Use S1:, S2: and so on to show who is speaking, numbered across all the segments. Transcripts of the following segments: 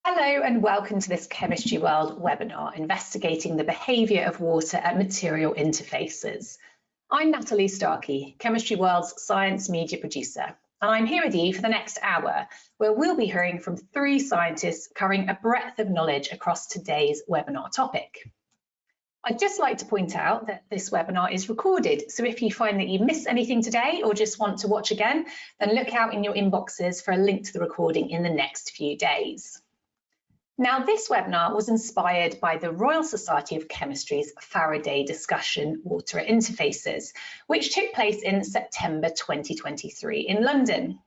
S1: Hello and welcome to this Chemistry World webinar investigating the behaviour of water at material interfaces. I'm Natalie Starkey, Chemistry World's science media producer, and I'm here with you for the next hour, where we'll be hearing from 3 scientists covering a breadth of knowledge across today's webinar topic. I'd just like to point out that this webinar is recorded, so if you find that you miss anything today or just want to watch again, then look out in your inboxes for a link to the recording in the next few days. Now, this webinar was inspired by the Royal Society of Chemistry's Faraday Discussion Water at Interfaces, which took place in September 2023 in London.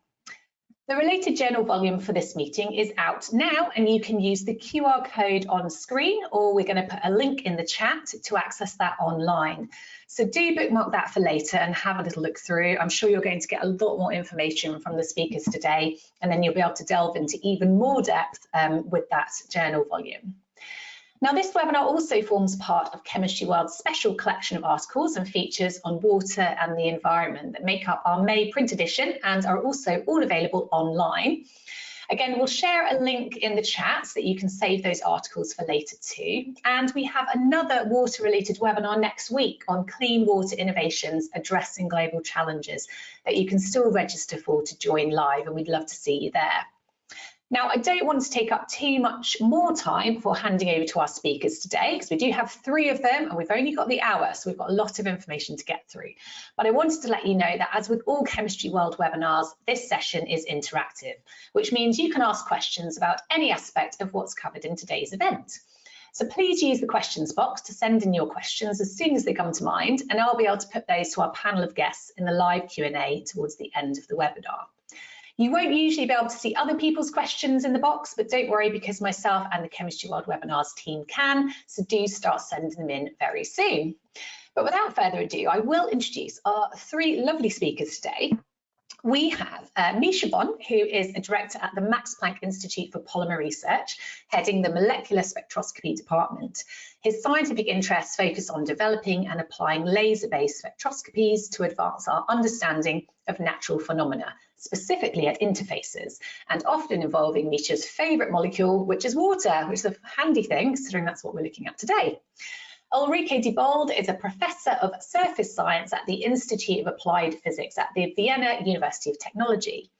S1: The related journal volume for this meeting is out now, and you can use the QR code on screen, or we're going to put a link in the chat to access that online. So do bookmark that for later and have a little look through. I'm sure you're going to get a lot more information from the speakers today, and then you'll be able to delve into even more depth with that journal volume. Now, this webinar also forms part of Chemistry World's special collection of articles and features on water and the environment that make up our May print edition and are also all available online. Again, we'll share a link in the chat so that you can save those articles for later too. And we have another water-related webinar next week on clean water innovations addressing global challenges that you can still register for to join live, and we'd love to see you there. Now, I don't want to take up too much more time before handing over to our speakers today, because we do have 3 of them and we've only got the hour, so we've got a lot of information to get through. But I wanted to let you know that, as with all Chemistry World webinars, this session is interactive, which means you can ask questions about any aspect of what's covered in today's event. So please use the questions box to send in your questions as soon as they come to mind, and I'll be able to put those to our panel of guests in the live Q&A towards the end of the webinar. You won't usually be able to see other people's questions in the box, but don't worry, because myself and the Chemistry World Webinars team can, so do start sending them in very soon. But without further ado, I will introduce our 3 lovely speakers today. We have Misha Bon, who is a director at the Max Planck Institute for Polymer Research, heading the molecular spectroscopy department. His scientific interests focus on developing and applying laser-based spectroscopies to advance our understanding of natural phenomena, specifically at interfaces, and often involving Misha's favourite molecule, which is water, which is a handy thing, considering that's what we're looking at today. Ulrike Diebold is a professor of surface science at the Institute of Applied Physics at the Vienna University of Technology.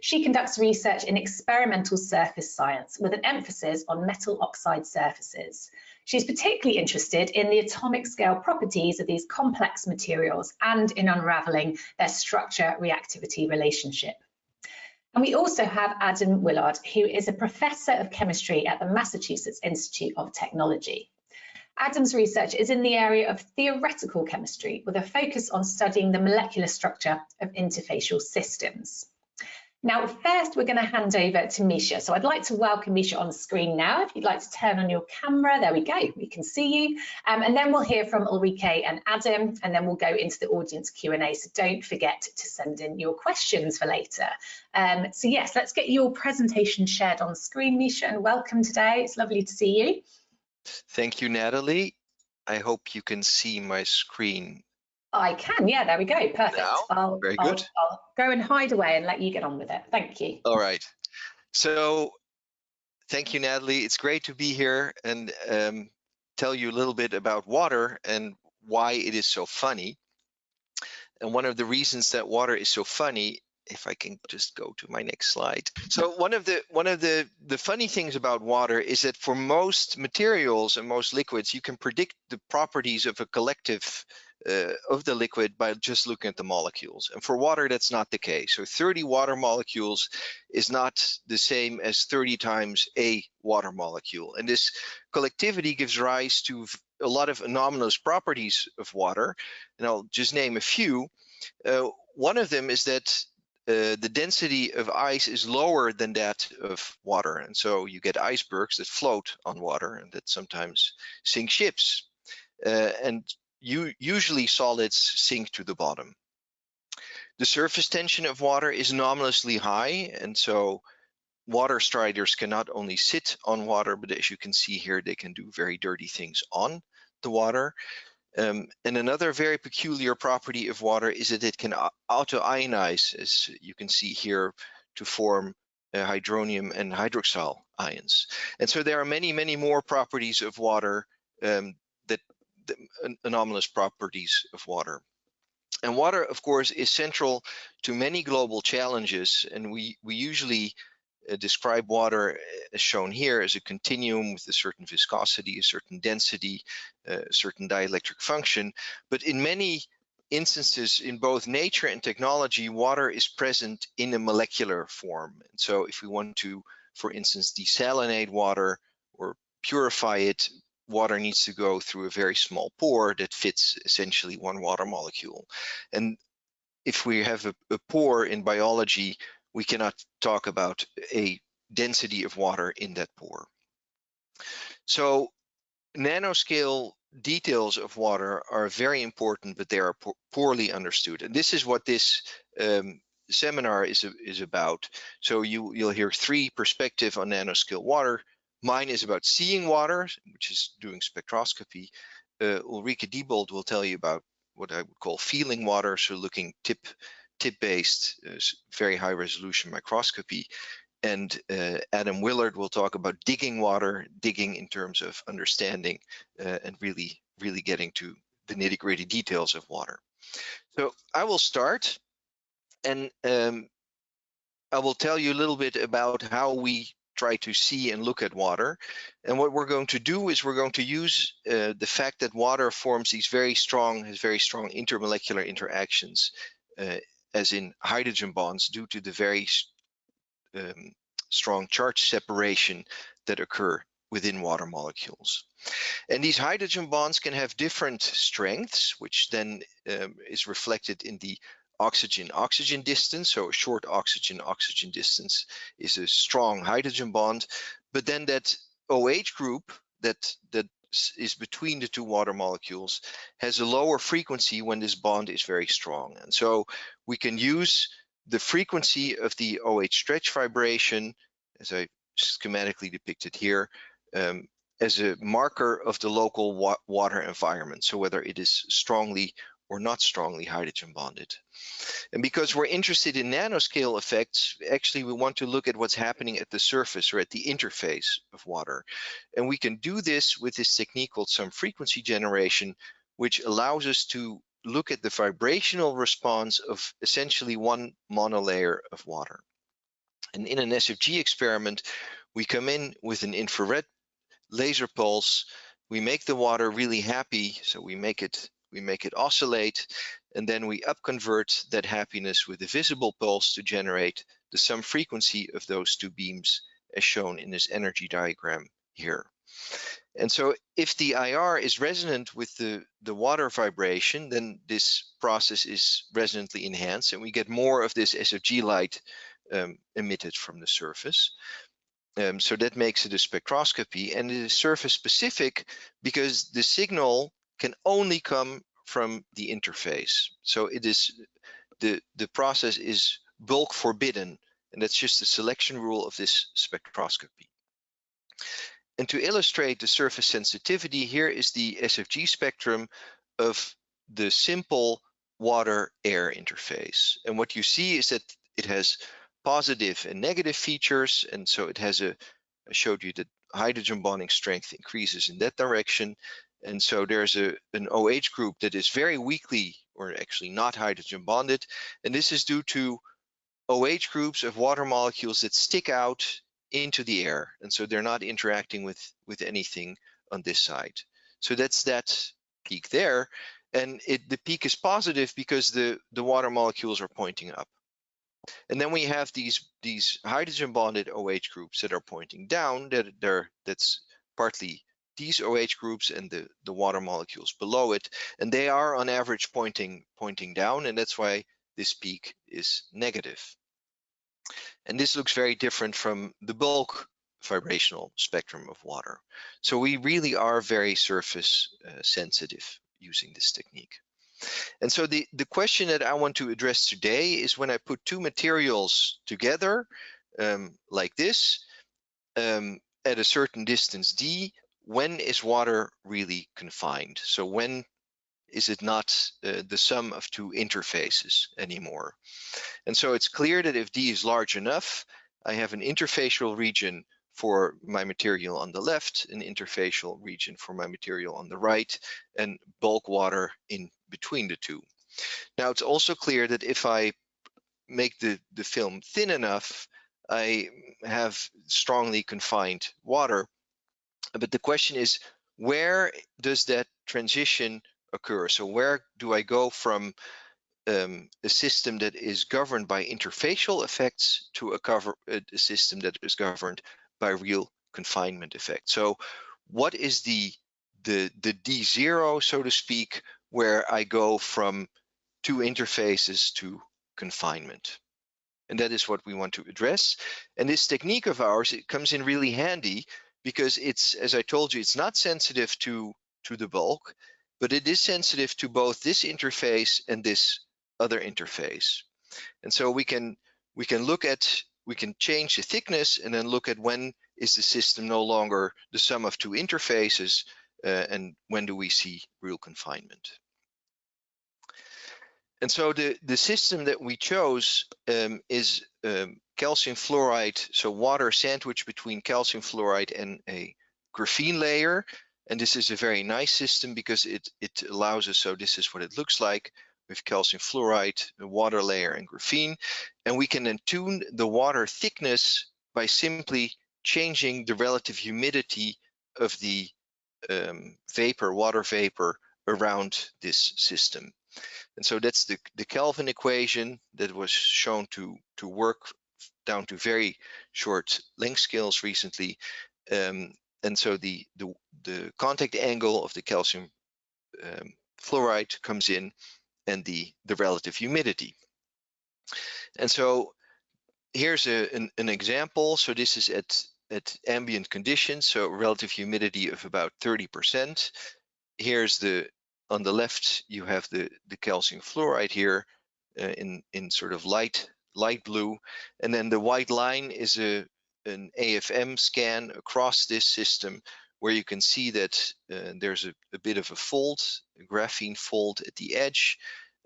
S1: She conducts research in experimental surface science with an emphasis on metal oxide surfaces. She's particularly interested in the atomic scale properties of these complex materials and in unravelling their structure-reactivity relationship. And we also have Adam Willard, who is a professor of chemistry at the Massachusetts Institute of Technology. Adam's research is in the area of theoretical chemistry, with a focus on studying the molecular structure of interfacial systems. Now, first, we're going to hand over to Misha. So I'd like to welcome Misha on the screen now. If you'd like to turn on your camera, there we go, we can see you. And then we'll hear from Ulrike and Adam, and then we'll go into the audience Q&A. So don't forget to send in your questions for later. So yes, let's get your presentation shared on screen, Misha, and welcome today. It's lovely to see you.
S2: Thank you, Natalie. I hope you can see my screen.
S1: I can, yeah, there we go, perfect.
S2: Now, very good.
S1: I'll go and hide away and let you get on with it. Thank you.
S2: All right. So thank you, Natalie. It's great to be here and tell you a little bit about water and why it is so funny. And one of the reasons that water is so funny, if I can just go to my next slide. So one of the funny things about water is that for most materials and most liquids, you can predict the properties of a collective of the liquid by just looking at the molecules. And for water, that's not the case. So 30 water molecules is not the same as 30 times a water molecule. And this collectivity gives rise to a lot of anomalous properties of water. And I'll just name a few. One of them is that the density of ice is lower than that of water, and so you get icebergs that float on water and that sometimes sink ships. And usually solids sink to the bottom. The surface tension of water is anomalously high, and so water striders can not only sit on water, but as you can see here, they can do very dirty things on the water. And another very peculiar property of water is that it can auto-ionize, as you can see here, to form hydronium and hydroxyl ions. And so there are many, many more properties of water, anomalous properties of water. And water, of course, is central to many global challenges, and we usually describe water as shown here as a continuum with a certain viscosity, a certain density, a certain dielectric function. But in many instances in both nature and technology, water is present in a molecular form. And so if we want to, for instance, desalinate water or purify it, water needs to go through a very small pore that fits essentially one water molecule. And if we have a pore in biology, we cannot talk about a density of water in that pore. So nanoscale details of water are very important, but they are poorly understood. And this is what this seminar is about. So you'll hear three perspectives on nanoscale water. Mine is about seeing water, which is doing spectroscopy. Ulrike Diebold will tell you about what I would call feeling water, so looking tip-based, very high resolution microscopy. And Adam Willard will talk about digging water, digging in terms of understanding and really getting to the nitty-gritty details of water. So I will start, and I will tell you a little bit about how we try to see and look at water. And what we're going to do is we're going to use the fact that water forms these has very strong intermolecular interactions, as in hydrogen bonds, due to the very strong charge separation that occur within water molecules. And these hydrogen bonds can have different strengths, which then is reflected in the oxygen-oxygen distance. So a short oxygen-oxygen distance is a strong hydrogen bond, but then that OH group that is between the two water molecules has a lower frequency when this bond is very strong. And so we can use the frequency of the OH stretch vibration, as I schematically depicted here, as a marker of the local water environment, so whether it is strongly or not strongly hydrogen bonded. And because we're interested in nanoscale effects, actually we want to look at what's happening at the surface or at the interface of water. And we can do this with this technique called some frequency generation, which allows us to look at the vibrational response of essentially one monolayer of water. And in an SFG experiment, we come in with an infrared laser pulse. We make the water really happy, so we make it oscillate, and then we upconvert that happiness with a visible pulse to generate the sum frequency of those two beams, as shown in this energy diagram here. And so if the IR is resonant with the water vibration, then this process is resonantly enhanced, and we get more of this SFG light emitted from the surface. So that makes it a spectroscopy, and it is surface specific because the signal can only come from the interface. So it is the process is bulk forbidden, and that's just the selection rule of this spectroscopy. And to illustrate the surface sensitivity, here is the SFG spectrum of the simple water-air interface. And what you see is that it has positive and negative features, and so it has I showed you that hydrogen bonding strength increases in that direction, and so there's an OH group that is very weakly, or actually not hydrogen bonded, and this is due to OH groups of water molecules that stick out into the air, and so they're not interacting with anything on this side. So that's that peak there, and the peak is positive because the water molecules are pointing up. And then we have these hydrogen bonded OH groups that are pointing down, that's partly these OH groups and the water molecules below it, and they are on average pointing down, and that's why this peak is negative. And this looks very different from the bulk vibrational spectrum of water. So we really are very surface sensitive using this technique. And so the question that I want to address today is when I put two materials together like this at a certain distance d, when is water really confined? So when is it not the sum of two interfaces anymore? And so it's clear that if d is large enough, I have an interfacial region for my material on the left, an interfacial region for my material on the right, and bulk water in between the two. Now, it's also clear that if I make the film thin enough, I have strongly confined water. But the question is, where does that transition occur? So where do I go from a system that is governed by interfacial effects to a system that is governed by real confinement effects? So what is the D0, so to speak, where I go from two interfaces to confinement? And that is what we want to address. And this technique of ours, it comes in really handy because it's, as I told you, it's not sensitive to the bulk, but it is sensitive to both this interface and this other interface. And so we can change the thickness and then look at when is the system no longer the sum of two interfaces, and when do we see real confinement. And so the system that we chose is calcium fluoride, so water sandwiched between calcium fluoride and a graphene layer. And this is a very nice system because it allows us, so this is what it looks like with calcium fluoride, a water layer, and graphene. And we can then tune the water thickness by simply changing the relative humidity of the water vapor around this system. And so that's the Kelvin equation that was shown to work down to very short length scales recently. And so the contact angle of the calcium fluoride comes in, and the relative humidity. And so here's an example. So this is at ambient conditions, so relative humidity of about 30%. Here's on the left, you have the calcium fluoride here in sort of light blue, and then the white line is an AFM scan across this system, where you can see that there's a bit of a fold, a graphene fold at the edge,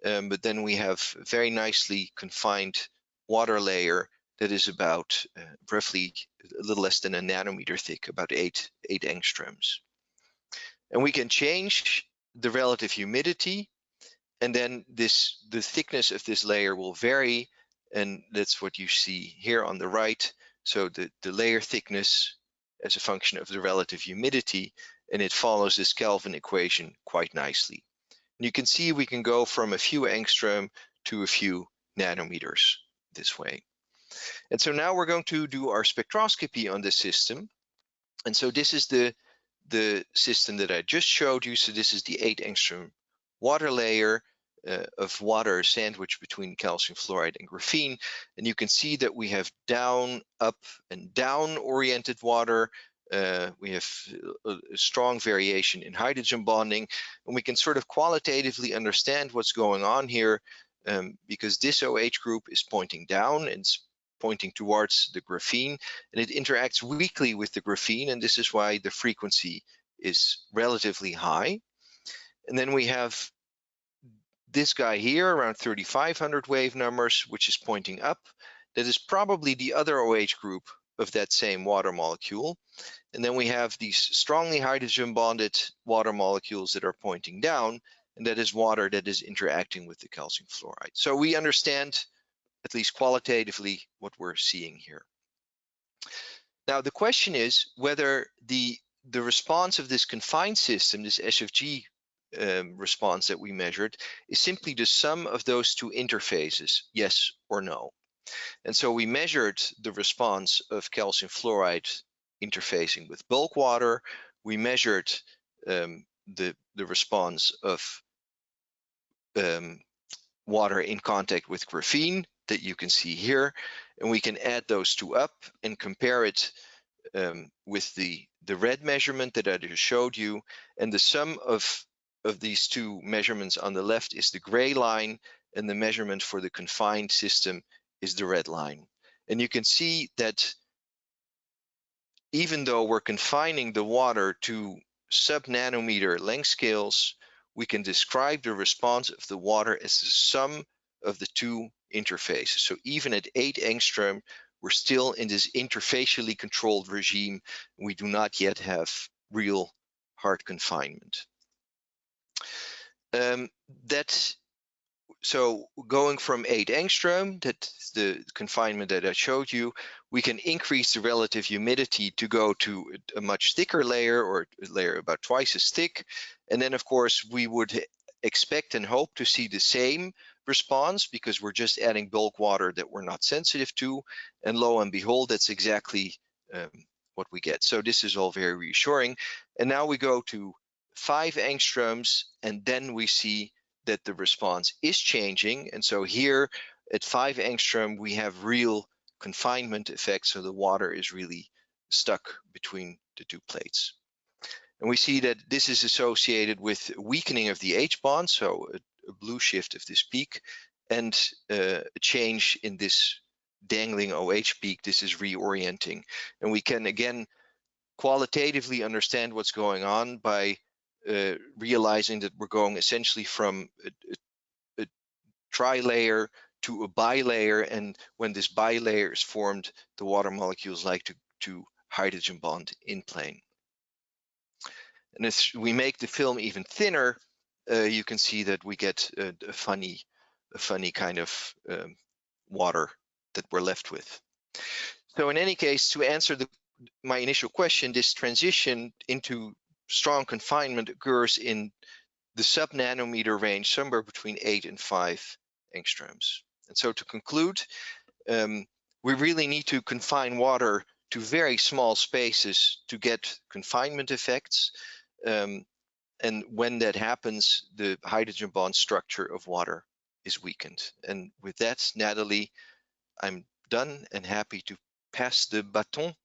S2: but then we have a very nicely confined water layer that is about roughly a little less than a nanometer thick, about 8 angstroms. And we can change the relative humidity, and then the thickness of this layer will vary, and that's what you see here on the right. So the layer thickness as a function of the relative humidity, and it follows this Kelvin equation quite nicely. And you can see we can go from a few angstrom to a few nanometers this way. And so now we're going to do our spectroscopy on this system. And so this is the system that I just showed you. So this is the 8 angstrom water layer of water sandwiched between calcium fluoride and graphene. And you can see that we have down, up, and down oriented water. We have a strong variation in hydrogen bonding, and we can sort of qualitatively understand what's going on here, because this OH group is pointing down and it's pointing towards the graphene, and it interacts weakly with the graphene, and this is why the frequency is relatively high. And then we have this guy here around 3500 wave numbers, which is pointing up. That is probably the other OH group of that same water molecule. And then we have these strongly hydrogen bonded water molecules that are pointing down, and that is water that is interacting with the calcium fluoride. So we understand, at least qualitatively, what we're seeing here. Now the question is whether the response of this confined system, this SFG response that we measured, is simply the sum of those two interfaces, yes or no. And so we measured the response of calcium fluoride interfacing with bulk water. We measured the response of water in contact with graphene that you can see here, and we can add those two up and compare it with the red measurement that I just showed you, and the sum of these two measurements on the left is the gray line, and the measurement for the confined system is the red line. And you can see that even though we're confining the water to sub-nanometer length scales, we can describe the response of the water as the sum of the two interfaces. So even at 8 angstrom, we're still in this interfacially controlled regime. We do not yet have real hard confinement. So going from 8 angstrom, that's the confinement that I showed you, we can increase the relative humidity to go to a much thicker layer, or a layer about twice as thick. And then of course we would expect and hope to see the same response, because we're just adding bulk water that we're not sensitive to. And lo and behold, that's exactly what we get. So this is all very reassuring. And now we go to 5 angstroms, and then we see that the response is changing. And so here at 5 angstrom, we have real confinement effects. So the water is really stuck between the two plates. And we see that this is associated with weakening of the H bond, so a blue shift of this peak, and a change in this dangling OH peak. This is reorienting. And we can again qualitatively understand what's going on by realizing that we're going essentially from a tri-layer to a bilayer, and when this bilayer is formed, the water molecules like to hydrogen bond in plane. And if we make the film even thinner, you can see that we get a funny kind of water that we're left with. So in any case, to answer my initial question, this transition into strong confinement occurs in the sub-nanometer range, somewhere between 8 and 5 angstroms. And so to conclude, we really need to confine water to very small spaces to get confinement effects. And when that happens, the hydrogen bond structure of water is weakened. And with that, Natalie, I'm done and happy to pass the baton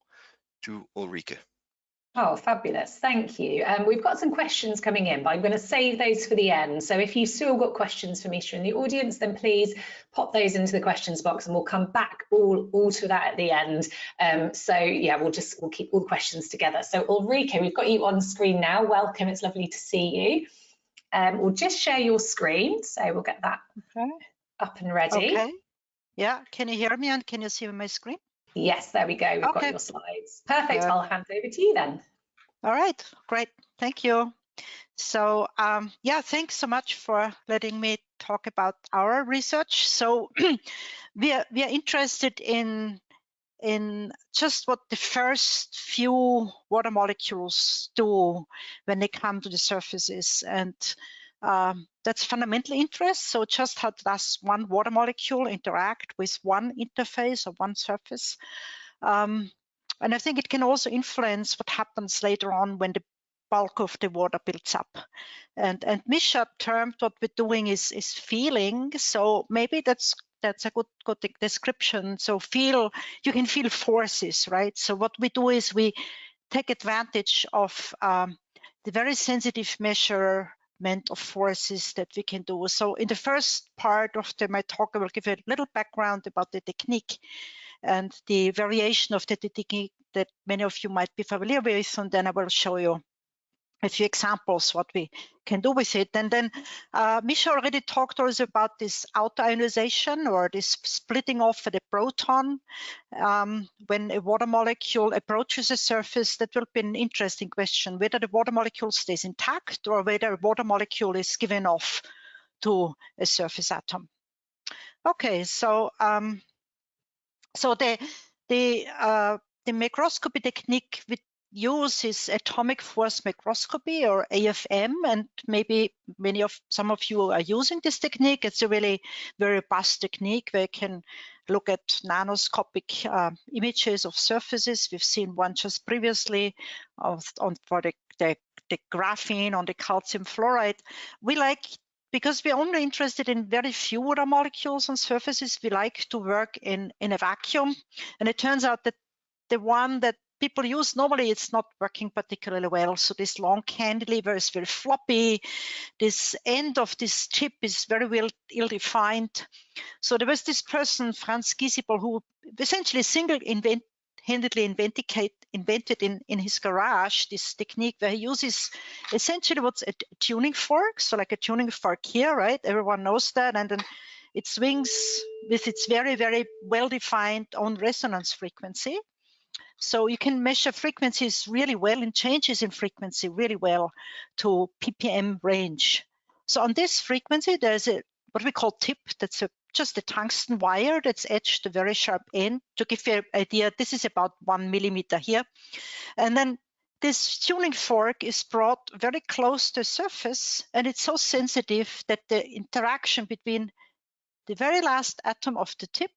S2: to Ulrike.
S1: Oh, fabulous. Thank you. We've got some questions coming in, but I'm going to save those for the end. So if you've still got questions for Misha in the audience, then please pop those into the questions box and we'll come back all to that at the end. So yeah, we'll keep all the questions together. So Ulrike, we've got you on screen now. Welcome. It's lovely to see you. We'll just share your screen. So we'll get that up and ready.
S3: Okay. Yeah. Can you hear me and can you see my screen?
S1: Yes, there we go. We've got your slides. Perfect. I'll hand over to you then.
S3: All right, great. Thank you. So yeah, thanks so much for letting me talk about our research. So we are interested in just what the first few water molecules do when they come to the surfaces, and that's fundamental interest. So just how does one water molecule interact with one interface or one surface? And I think it can also influence what happens later on when the bulk of the water builds up. And Misha termed what we're doing is feeling. So maybe that's a good description. So you can feel forces, right? So what we do is we take advantage of the very sensitive measurement of forces that we can do. So in the first part of my talk, I will give you a little background about the technique and the variation of the technique that many of you might be familiar with, and then I will show you a few examples what we can do with it. And then Misha already talked to us about this auto-ionization, or this splitting off at a proton. When a water molecule approaches a surface, that will be an interesting question, whether the water molecule stays intact or whether a water molecule is given off to a surface atom. Okay, so the microscopy technique we use is atomic force microscopy, or AFM, and maybe some of you are using this technique. It's a really very robust technique where you can look at nanoscopic images of surfaces. We've seen one just previously for the graphene on the calcium fluoride. Because we're only interested in very few water molecules on surfaces, we like to work in a vacuum. And it turns out that the one that people use normally, it's not working particularly well. So this long cantilever is very floppy. This end of this tip is very well ill-defined. So there was this person, Franz Giesibel, who essentially handedly invented in his garage this technique where he uses essentially what's a tuning fork, so like a tuning fork here, right? Everyone knows that, and then it swings with its very, very well-defined own resonance frequency. So you can measure frequencies really well and changes in frequency really well to ppm range. So on this frequency, there's a what we call tip. That's just a tungsten wire that's etched a very sharp end. To give you an idea, this is about 1 millimeter here. And then this tuning fork is brought very close to the surface, and it's so sensitive that the interaction between the very last atom of the tip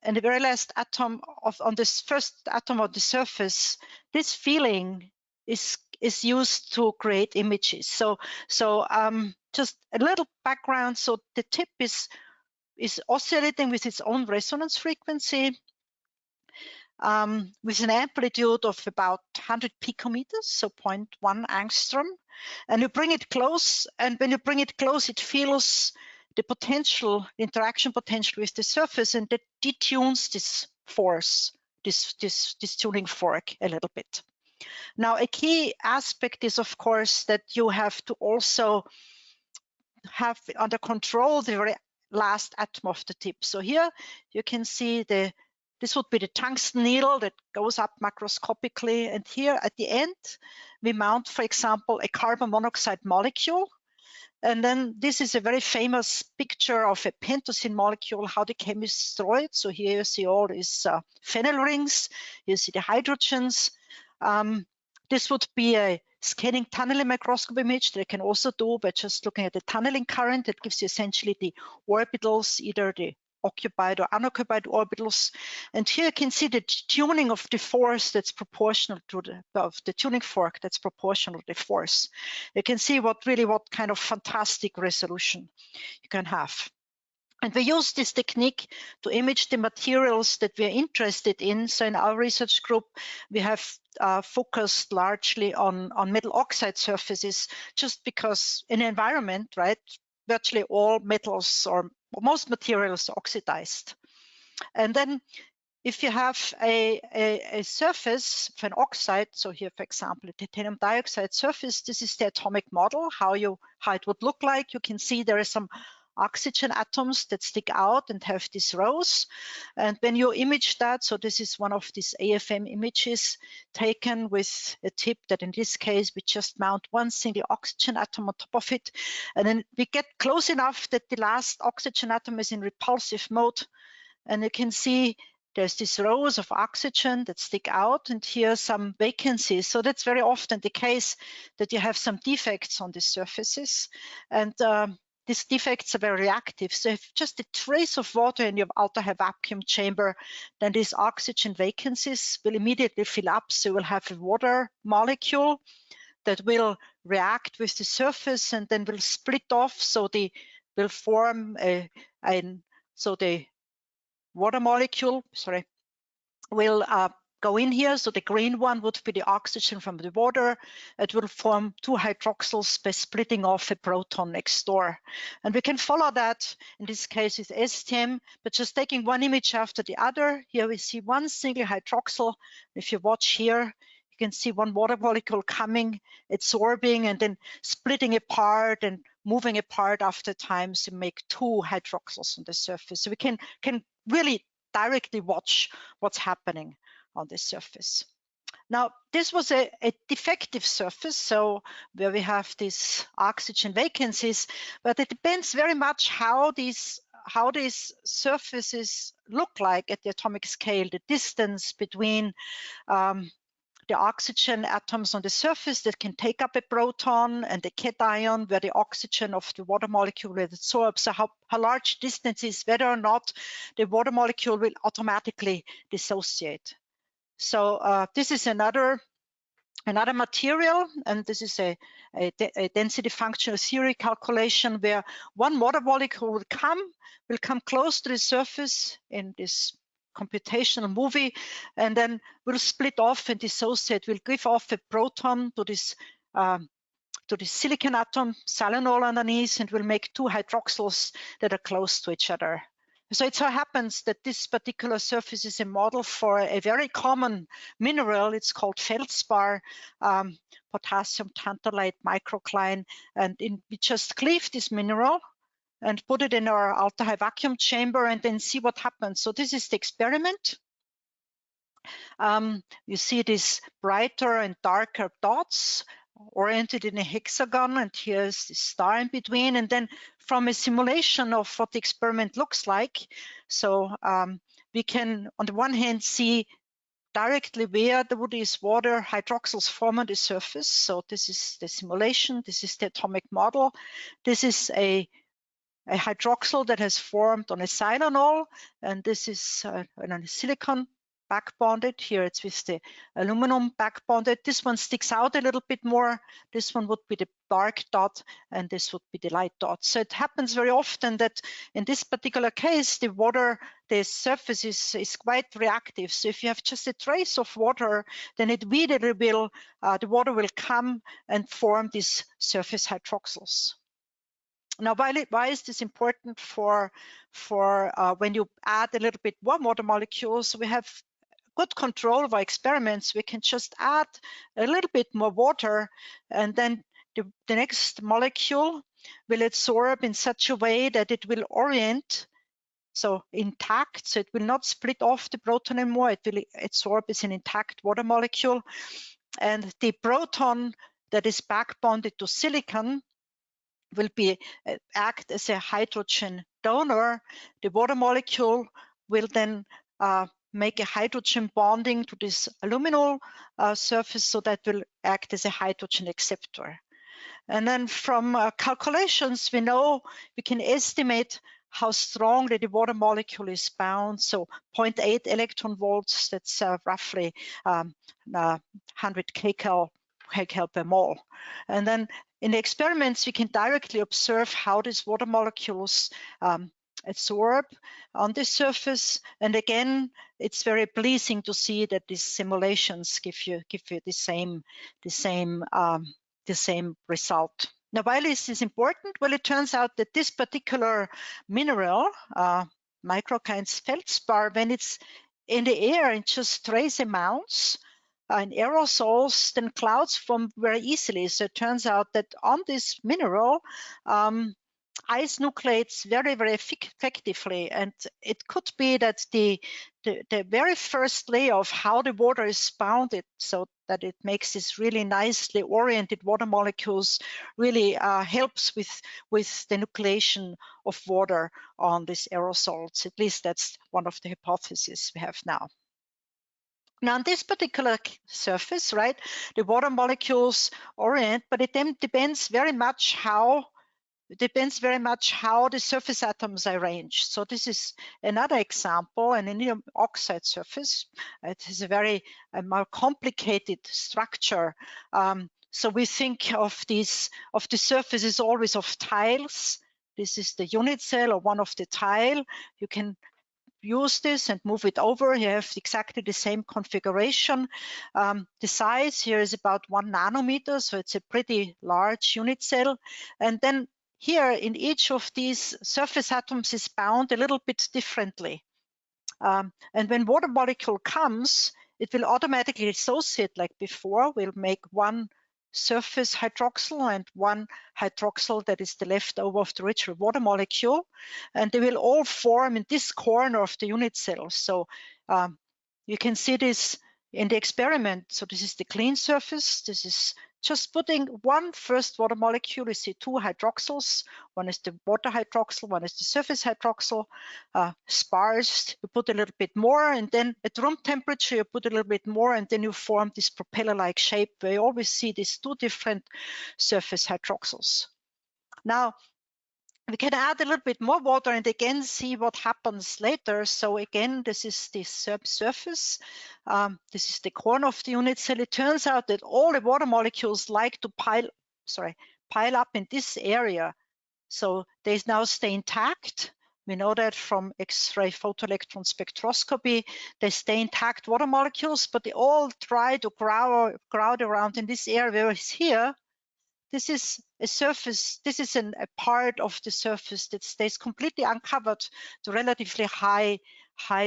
S3: and the very last atom on this first atom of the surface, this feeling is used to create images. So just a little background. So the tip is oscillating with its own resonance frequency with an amplitude of about 100 picometers, so 0.1 angstrom. And you bring it close, and when you bring it close, it feels the potential, the interaction potential with the surface, and that detunes this force, this tuning fork a little bit. Now, a key aspect is, of course, that you have to also have under control the very last atom of the tip. So here you can see this would be the tungsten needle that goes up macroscopically. And here at the end, we mount, for example, a carbon monoxide molecule. And then this is a very famous picture of a pentosine molecule, how the chemists draw it. So here you see all these phenyl rings, you see the hydrogens. This would be a scanning tunneling microscope image that I can also do by just looking at the tunneling current. That gives you essentially the orbitals, either the occupied or unoccupied orbitals. And here you can see the tuning of the force that's proportional to the tuning fork that's proportional to the force. You can see what kind of fantastic resolution you can have. And we use this technique to image the materials that we're interested in. So in our research group, we have focused largely on metal oxide surfaces, just because in the environment, right, virtually all metals or most materials are oxidized. And then if you have a surface of an oxide, so here, for example, a titanium dioxide surface, this is the atomic model, how it would look like. You can see there are some oxygen atoms that stick out and have these rows. And when you image that, so this is one of these AFM images taken with a tip that in this case, we just mount one single oxygen atom on top of it. And then we get close enough that the last oxygen atom is in repulsive mode. And you can see there's these rows of oxygen that stick out, and here some vacancies. So that's very often the case that you have some defects on the surfaces. And these defects are very reactive. So if just a trace of water in your outer high vacuum chamber, then these oxygen vacancies will immediately fill up. So you will have a water molecule that will react with the surface and then will split off. So they will form so the water molecule, will go in here. So the green one would be the oxygen from the water. It will form two hydroxyls by splitting off a proton next door. And we can follow that, in this case with STM, but just taking one image after the other. Here we see one single hydroxyl. If you watch here, you can see one water molecule coming, absorbing, and then splitting apart and moving apart after time to make two hydroxyls on the surface. So we can really directly watch what's happening on the surface. Now, this was a defective surface, so where we have these oxygen vacancies, but it depends very much how these surfaces look like at the atomic scale, the distance between the oxygen atoms on the surface that can take up a proton and the cation where the oxygen of the water molecule will absorb. So how large distance is, whether or not the water molecule will automatically dissociate. So this is another material, and this is a density functional theory calculation where one water molecule will come close to the surface in this computational movie, and then will split off and dissociate, will give off a proton to this silicon atom, silanol underneath, and will make two hydroxyls that are close to each other. So it so happens that this particular surface is a model for a very common mineral. It's called feldspar, potassium tantalite microcline, and we just cleave this mineral and put it in our ultra-high vacuum chamber and then see what happens. So this is the experiment. You see these brighter and darker dots oriented in a hexagon, and here's the star in between, and then from a simulation of what the experiment looks like. So we can, on the one hand, see directly where these water hydroxyls form on the surface. So this is the simulation, this is the atomic model. This is a hydroxyl that has formed on a silanol, and this is a silicon back bonded. Here it's with the aluminum back bonded. This one sticks out a little bit more. This one would be the dark dot, and this would be the light dot. So it happens very often that in this particular case, the surface is quite reactive. So if you have just a trace of water, then it immediately will, the water will come and form these surface hydroxyls. Now, why is this important for when you add a little bit more water molecules? We have good control of our experiments. We can just add a little bit more water, and then the next molecule will absorb in such a way that it will orient, so intact, so it will not split off the proton anymore. It will absorb as an intact water molecule, and the proton that is back bonded to silicon will act as a hydrogen donor. The water molecule will then make a hydrogen bonding to this aluminum surface, so that will act as a hydrogen acceptor. And then from calculations, we can estimate how strongly the water molecule is bound. So 0.8 electron volts, that's roughly 100 kcal per mole. And then in the experiments, we can directly observe how these water molecules absorb on this surface. And again, it's very pleasing to see that these simulations give you the same result. Now, why is this important? Well, it turns out that this particular mineral, microkines feldspar, when it's in the air in just trace amounts, in aerosols, then clouds form very easily. So it turns out that on this mineral, ice nucleates very, very effectively. And it could be that the very first layer of how the water is bounded, so that it makes this really nicely oriented water molecules, really helps with the nucleation of water on these aerosols. At least that's one of the hypotheses we have now. Now, on this particular surface, right, the water molecules orient, but it then depends very much how the surface atoms are arranged. So this is another example, an indium oxide surface. It has a very more complicated structure. So we think of the surfaces always of tiles. This is the unit cell or one of the tile. You can use this and move it over. You have exactly the same configuration. The size here is about 1 nanometer, so it's a pretty large unit cell. And then here in each of these surface atoms is bound a little bit differently. And when water molecule comes, it will automatically associate like before. We'll make one surface hydroxyl and one hydroxyl that is the leftover of the original water molecule, and they will all form in this corner of the unit cell. So you can see this in the experiment. So this is the clean surface. This is just putting one first water molecule. You see 2 hydroxyls. One is the water hydroxyl, one is the surface hydroxyl. Sparse, you put a little bit more, and then at room temperature, you put a little bit more, and then you form this propeller-like shape where you always see these 2 different surface hydroxyls. Now, we can add a little bit more water and again see what happens later. So again, this is the subsurface. This is the corner of the unit cell. It turns out that all the water molecules like to pile up in this area. So they now stay intact. We know that from X-ray photoelectron spectroscopy. They stay intact water molecules, but they all try to crowd around in this area. Whereas here, this is a surface, this is a part of the surface that stays completely uncovered to relatively high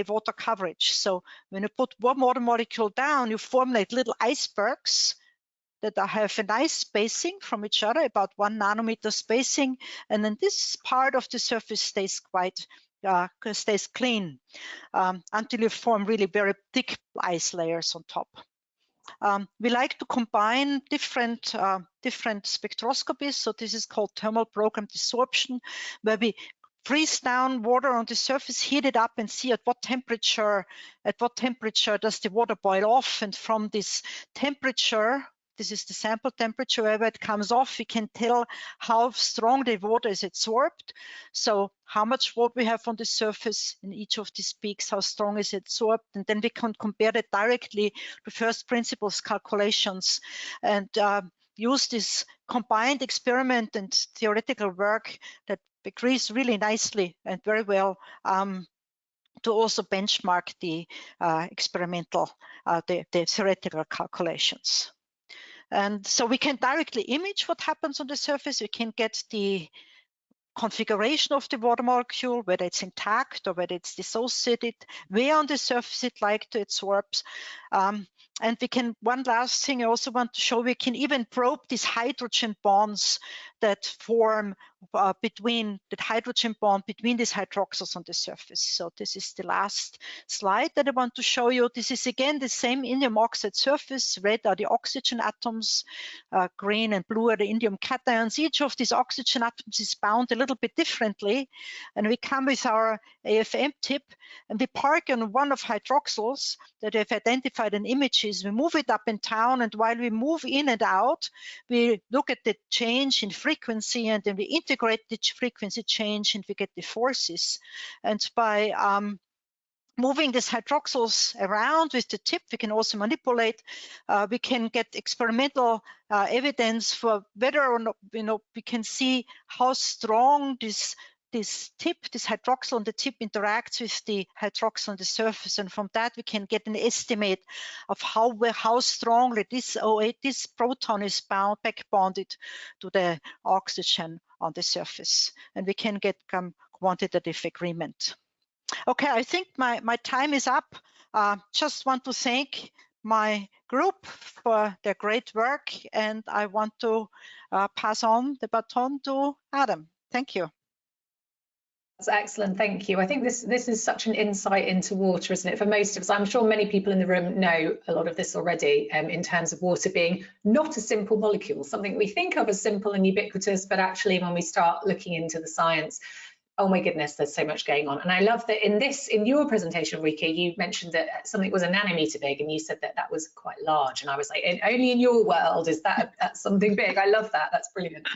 S3: water coverage. So when you put one water molecule down, you form like little icebergs, that have a nice spacing from each other, about 1 nanometer spacing, and then this part of the surface stays stays clean until you form really very thick ice layers on top. We like to combine different spectroscopies. So this is called thermal programmed desorption, where we freeze down water on the surface, heat it up, and see at what temperature does the water boil off. And from this temperature, this is the sample temperature, wherever it comes off, we can tell how strong the water is absorbed. So how much water we have on the surface in each of these peaks, how strong is it absorbed, and then we can compare that directly to first principles calculations and use this combined experiment and theoretical work that agrees really nicely and very well to also benchmark the experimental, the theoretical calculations. And so we can directly image what happens on the surface. We can get the configuration of the water molecule, whether it's intact or whether it's dissociated, where on the surface it like to absorbs. And we can, one last thing I also want to show, we can even probe these hydrogen bonds that form between these hydroxyls on the surface. So this is the last slide that I want to show you. This is again the same indium oxide surface. Red are the oxygen atoms, green and blue are the indium cations. Each of these oxygen atoms is bound a little bit differently. And we come with our AFM tip and we park on one of hydroxyls that we've identified in images. We move it up and down, and while we move in and out, we look at the change in frequency, and then we integrate the frequency change and we get the forces. And by moving these hydroxyls around with the tip, we can also manipulate. We can get experimental evidence for whether or not, we can see how strong this hydroxyl on the tip interacts with the hydroxyl on the surface, and from that we can get an estimate of how strongly this OH, this proton is back bonded to the oxygen on the surface, and we can get quantitative agreement. Okay, I think my time is up. Just want to thank my group for their great work, and I want to pass on the baton to Adam. Thank you.
S1: That's excellent, thank you. I think this is such an insight into water, isn't it, for most of us? I'm sure many people in the room know a lot of this already in terms of water being not a simple molecule, something we think of as simple and ubiquitous, but actually when we start looking into the science, oh my goodness, there's so much going on. And I love that in your presentation, Ulrike, you mentioned that something was a nanometer big, and you said that that was quite large. And I was like, only in your world is that's something big. I love that. That's brilliant.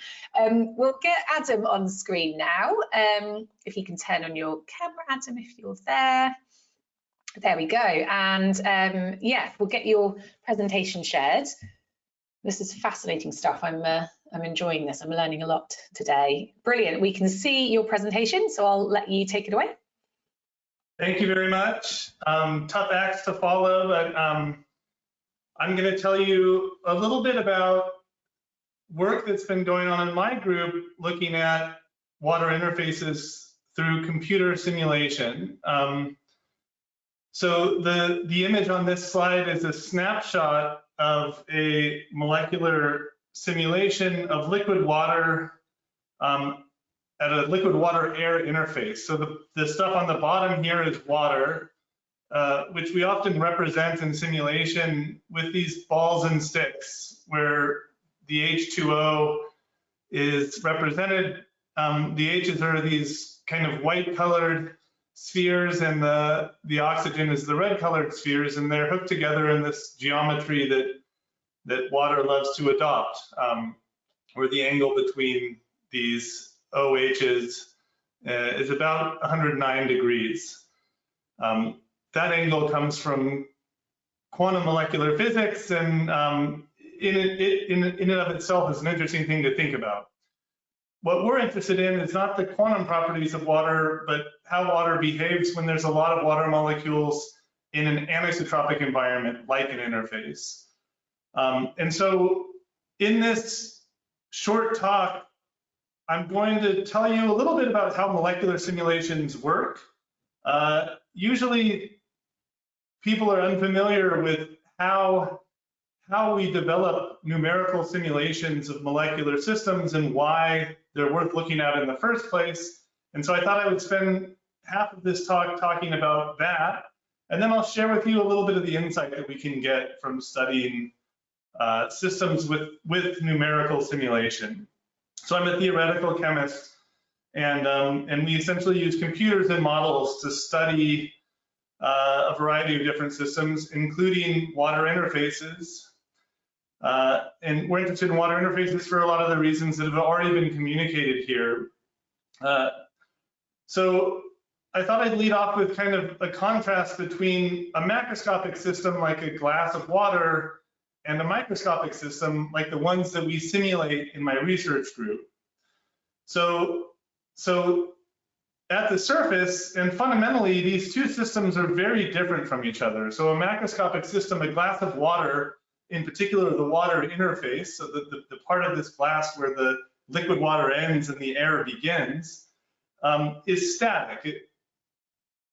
S1: We'll get Adam on screen now. If you can turn on your camera, Adam, if you're there. There we go. And yeah, we'll get your presentation shared. This is fascinating stuff. I'm enjoying this. I'm learning a lot today. Brilliant. We can see your presentation, so I'll let you take it away.
S4: Thank you very much. Tough acts to follow, but I'm going to tell you a little bit about work that's been going on in my group looking at water interfaces through computer simulation. So the image on this slide is a snapshot of a molecular simulation of liquid water at a liquid water air interface. So the stuff on the bottom here is water, which we often represent in simulation with these balls and sticks, where the H2O is represented. The H's are these kind of white colored spheres, and the oxygen is the red colored spheres, and they're hooked together in this geometry that water loves to adopt, where the angle between these OHs is about 109 degrees. That angle comes from quantum molecular physics, and in and of itself is an interesting thing to think about. What we're interested in is not the quantum properties of water, but how water behaves when there's a lot of water molecules in an anisotropic environment, like an interface. And so in this short talk, I'm going to tell you a little bit about how molecular simulations work. Usually people are unfamiliar with how how we develop numerical simulations of molecular systems and why they're worth looking at in the first place. And so I thought I would spend half of this talk talking about that, and then I'll share with you a little bit of the insight that we can get from studying systems with numerical simulation. So I'm a theoretical chemist, and we essentially use computers and models to study a variety of different systems, including water interfaces. And we're interested in water interfaces for a lot of the reasons that have already been communicated here. So I thought I'd lead off with kind of a contrast between a macroscopic system like a glass of water and a microscopic system like the ones that we simulate in my research group. So at the surface, and fundamentally, these two systems are very different from each other. So a macroscopic system, a glass of water, in particular the water interface, so the part of this glass where the liquid water ends and the air begins, is static.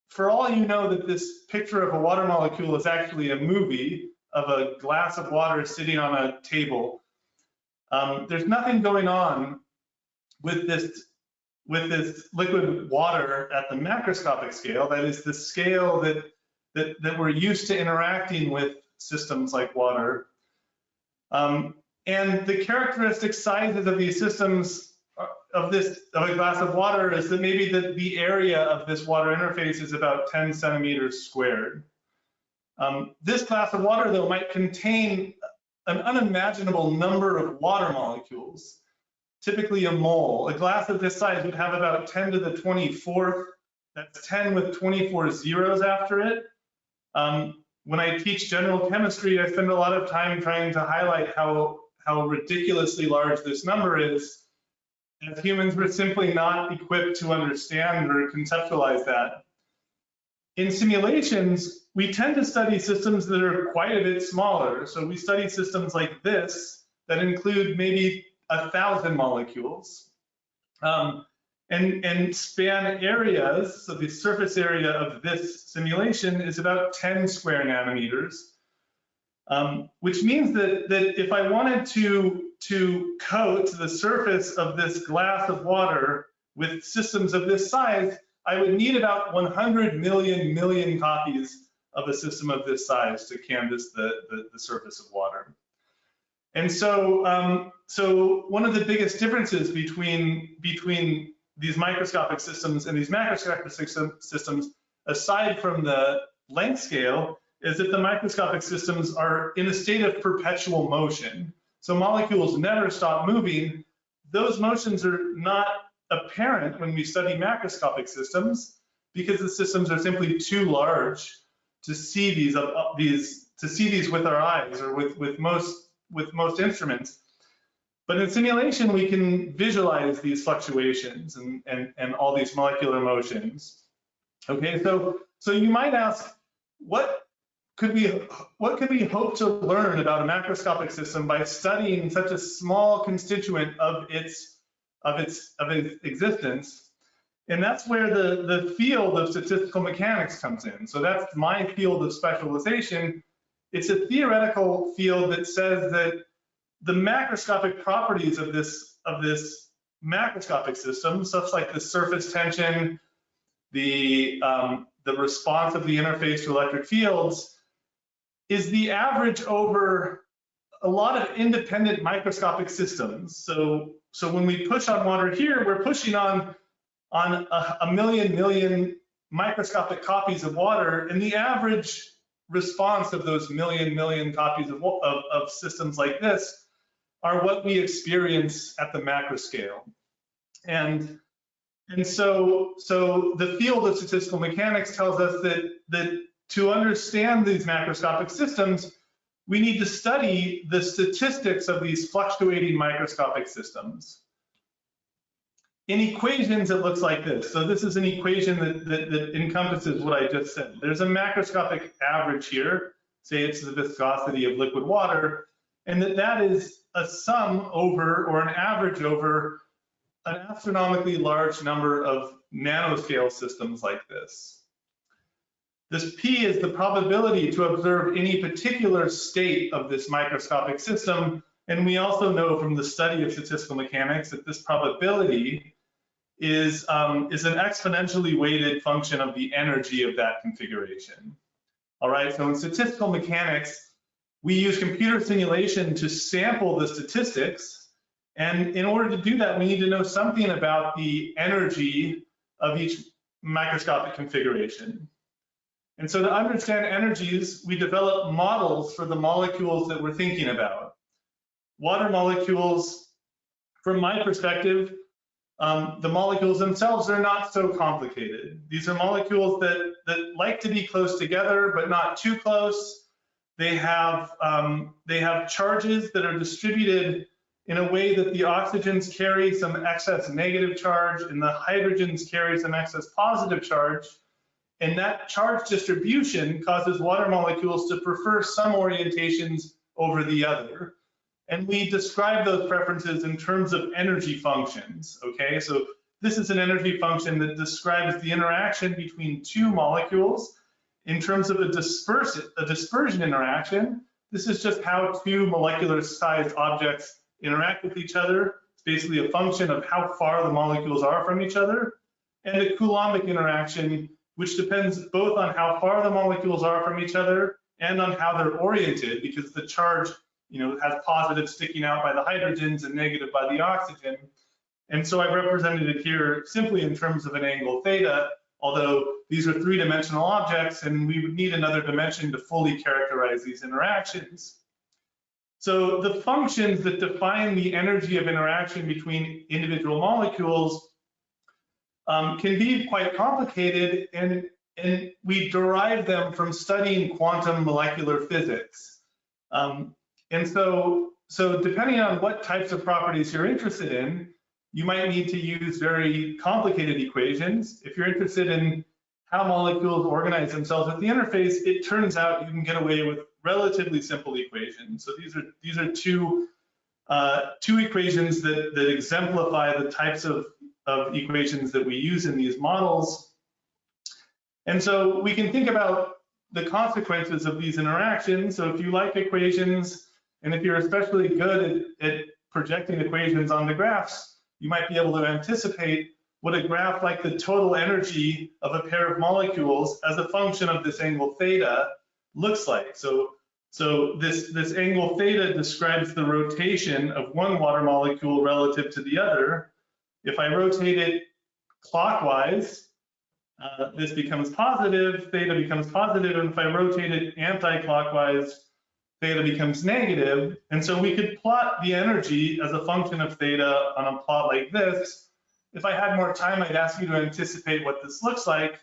S4: For all you know that this picture of a water molecule is actually a movie of a glass of water sitting on a table, there's nothing going on with this liquid water at the macroscopic scale. That is the scale that we're used to interacting with systems like water. And the characteristic sizes of these systems of a glass of water is that maybe the area of this water interface is about 10 centimeters squared. This glass of water, though, might contain an unimaginable number of water molecules, typically a mole. A glass of this size would have about 10 to the 24th. That's 10 with 24 zeros after it. When I teach general chemistry, I spend a lot of time trying to highlight how ridiculously large this number is. As humans, we're simply not equipped to understand or conceptualize that. In simulations, we tend to study systems that are quite a bit smaller. So we study systems like this that include maybe 1,000 molecules and span areas. So the surface area of this simulation is about 10 square nanometers, which means that if I wanted to coat the surface of this glass of water with systems of this size, I would need about 100 million copies of a system of this size to canvas the surface of water. And so, so one of the biggest differences between these microscopic systems and these macroscopic systems, aside from the length scale, is that the microscopic systems are in a state of perpetual motion. So molecules never stop moving. Those motions are not apparent when we study macroscopic systems because the systems are simply too large to see these with our eyes or with most instruments. But in simulation, we can visualize these fluctuations and all these molecular motions. Okay, so you might ask, what could we hope to learn about a macroscopic system by studying such a small constituent of its existence? And that's where the field of statistical mechanics comes in. So that's my field of specialization. It's a theoretical field that says that the macroscopic properties of this macroscopic system, such like the surface tension, the response of the interface to electric fields, is the average over a lot of independent microscopic systems. So when we push on water here, we're pushing on a million microscopic copies of water, and the average response of those million copies of systems like this are what we experience at the macro scale. And so the field of statistical mechanics tells us that to understand these macroscopic systems, we need to study the statistics of these fluctuating microscopic systems. In equations, it looks like this. So this is an equation that encompasses what I just said. There's a macroscopic average here, say it's the viscosity of liquid water, and that is a sum over, or an average over, an astronomically large number of nanoscale systems like this. This P is the probability to observe any particular state of this microscopic system. And we also know from the study of statistical mechanics that this probability is an exponentially weighted function of the energy of that configuration. All right, so in statistical mechanics, we use computer simulation to sample the statistics. And in order to do that, we need to know something about the energy of each microscopic configuration. And so to understand energies, we develop models for the molecules that we're thinking about. Water molecules, from my perspective, the molecules themselves are not so complicated. These are molecules that like to be close together, but not too close. They have charges that are distributed in a way that the oxygens carry some excess negative charge and the hydrogens carry some excess positive charge. And that charge distribution causes water molecules to prefer some orientations over the other. And we describe those preferences in terms of energy functions, okay? So this is an energy function that describes the interaction between two molecules. In terms of a dispersion interaction, this is just how two molecular sized objects interact with each other. It's basically a function of how far the molecules are from each other. And a Coulombic interaction, which depends both on how far the molecules are from each other and on how they're oriented, because the charge, has positive sticking out by the hydrogens and negative by the oxygen. And so I've represented it here simply in terms of an angle theta, although these are three-dimensional objects and we would need another dimension to fully characterize these interactions. So the functions that define the energy of interaction between individual molecules can be quite complicated, and we derive them from studying quantum molecular physics. And so depending on what types of properties you're interested in, you might need to use very complicated equations. If you're interested in how molecules organize themselves at the interface, it turns out you can get away with relatively simple equations. So these are two equations that exemplify the types of equations that we use in these models. And so we can think about the consequences of these interactions. So if you like equations, and if you're especially good at projecting equations onto graphs, you might be able to anticipate what a graph like the total energy of a pair of molecules as a function of this angle theta looks like. So this angle theta describes the rotation of one water molecule relative to the other. If I rotate it clockwise, this becomes positive, theta becomes positive, and if I rotate it anti-clockwise, theta becomes negative. And so we could plot the energy as a function of theta on a plot like this. If I had more time, I'd ask you to anticipate what this looks like.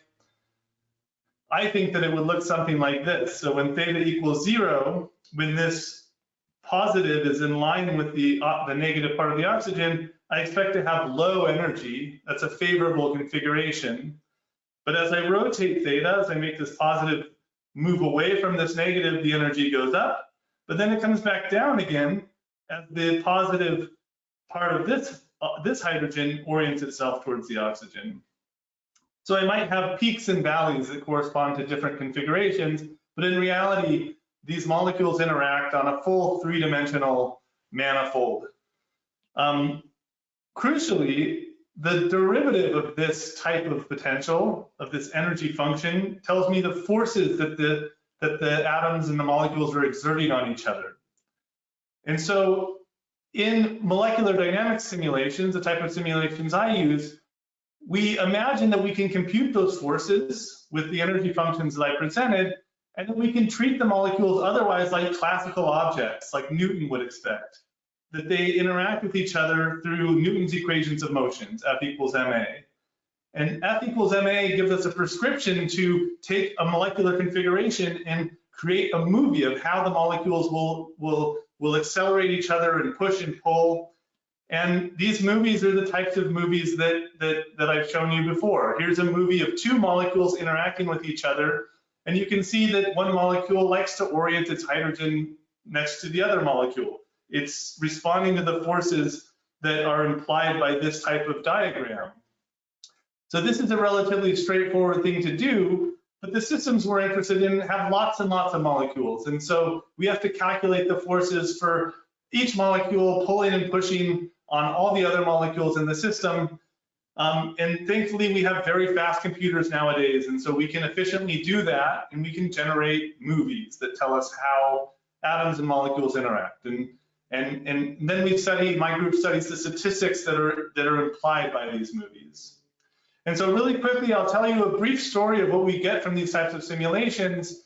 S4: I think that it would look something like this. So when theta equals 0, when this positive is in line with the negative part of the oxygen, I expect to have low energy. That's a favorable configuration. But as I rotate theta, as I make this positive move away from this negative, the energy goes up. But then it comes back down again as the positive part of this hydrogen orients itself towards the oxygen. So I might have peaks and valleys that correspond to different configurations, but in reality, these molecules interact on a full three-dimensional manifold. Crucially, the derivative of this type of potential, of this energy function, tells me the forces that the atoms and the molecules are exerting on each other. And so in molecular dynamics simulations, the type of simulations I use, we imagine that we can compute those forces with the energy functions that I presented, and that we can treat the molecules otherwise like classical objects, like Newton would expect, that they interact with each other through Newton's equations of motions, F equals ma. And F equals ma gives us a prescription to take a molecular configuration and create a movie of how the molecules will accelerate each other and push and pull. And these movies are the types of movies that I've shown you before. Here's a movie of two molecules interacting with each other, and you can see that one molecule likes to orient its hydrogen next to the other molecule. It's responding to the forces that are implied by this type of diagram. So this is a relatively straightforward thing to do, but the systems we're interested in have lots and lots of molecules. And so we have to calculate the forces for each molecule pulling and pushing on all the other molecules in the system. And thankfully, we have very fast computers nowadays, and so we can efficiently do that, and we can generate movies that tell us how atoms and molecules interact. And then we study, my group studies the statistics that are implied by these movies. And so really quickly, I'll tell you a brief story of what we get from these types of simulations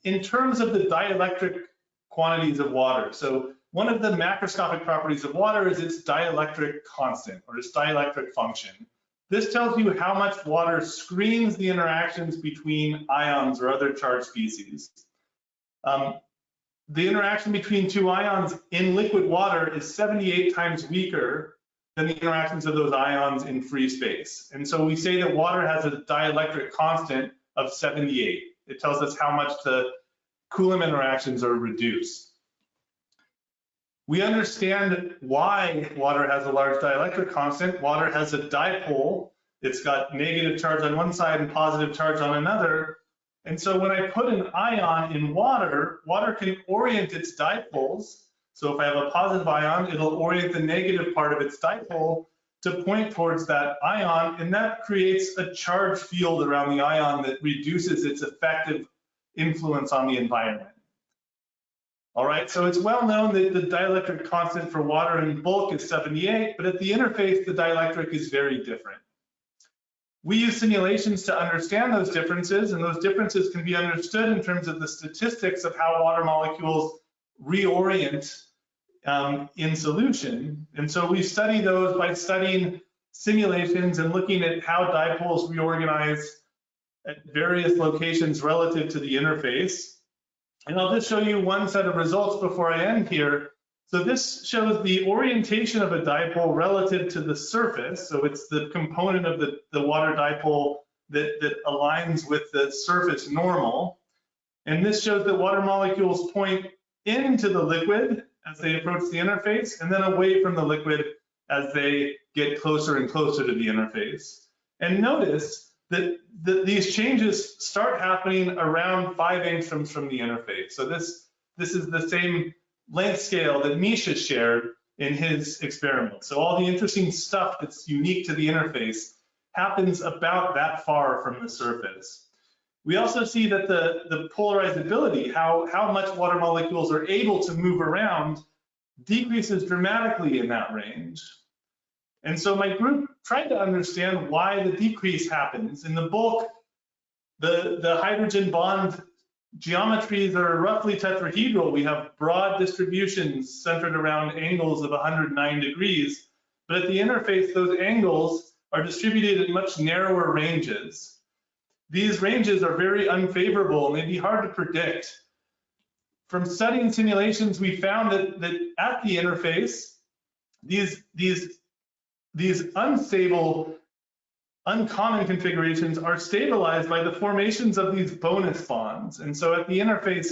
S4: in terms of the dielectric quantities of water. So one of the macroscopic properties of water is its dielectric constant, or its dielectric function. This tells you how much water screens the interactions between ions or other charged species. The interaction between two ions in liquid water is 78 times weaker than the interactions of those ions in free space. And so we say that water has a dielectric constant of 78. It tells us how much the Coulomb interactions are reduced. We understand why water has a large dielectric constant. Water has a dipole. It's got negative charge on one side and positive charge on another. And so when I put an ion in water, water can orient its dipoles. So if I have a positive ion, it'll orient the negative part of its dipole to point towards that ion, and that creates a charge field around the ion that reduces its effective influence on the environment. All right, so it's well known that the dielectric constant for water in bulk is 78, but at the interface, the dielectric is very different. We use simulations to understand those differences, and those differences can be understood in terms of the statistics of how water molecules reorient in solution. And so we study those by studying simulations and looking at how dipoles reorganize at various locations relative to the interface. And I'll just show you one set of results before I end here. So this shows the orientation of a dipole relative to the surface. So it's the component of the water dipole that aligns with the surface normal. And this shows that water molecules point into the liquid as they approach the interface, and then away from the liquid as they get closer and closer to the interface. And notice that these changes start happening around 5 angstroms from the interface. So this is the same length scale that Misha shared in his experiment. So all the interesting stuff that's unique to the interface happens about that far from the surface. We also see that the polarizability, how much water molecules are able to move around, decreases dramatically in that range. And so my group tried to understand why the decrease happens. In the bulk, the hydrogen bond geometries are roughly tetrahedral. We have broad distributions centered around angles of 109 degrees. But at the interface, those angles are distributed in much narrower ranges. These ranges are very unfavorable and they'd be hard to predict. From studying simulations, we found that at the interface, these unstable, uncommon configurations are stabilized by the formations of these bonus bonds. And so at the interface,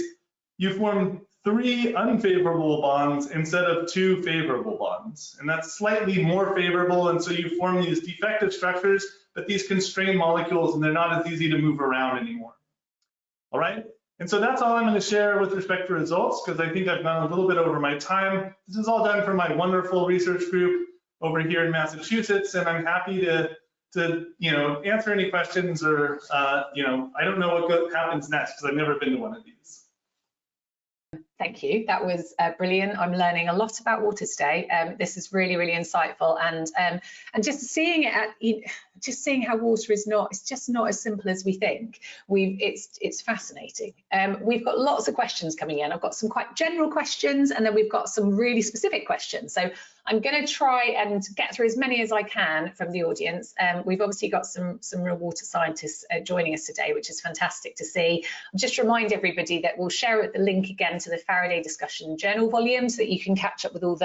S4: you form 3 unfavorable bonds instead of 2 favorable bonds. And that's slightly more favorable, and so you form these defective structures, but these constrain molecules, and they're not as easy to move around anymore. All right? And so that's all I'm going to share with respect to results, because I think I've gone a little bit over my time. This is all done from my wonderful research group over here in Massachusetts, and I'm happy to answer any questions, or I don't know what happens next because I've never been to one of these.
S1: Thank you. That was brilliant. I'm learning a lot about water today. This is really, really insightful, and just seeing it just seeing how water is it's just not as simple as we think. It's fascinating. We've got lots of questions coming in. I've got some quite general questions, and then we've got some really specific questions. So I'm going to try and get through as many as I can from the audience. We've obviously got some real water scientists joining us today, which is fantastic to see. I'll just remind everybody that we'll share the link again to the Faraday Discussion journal volume so that you can catch up with all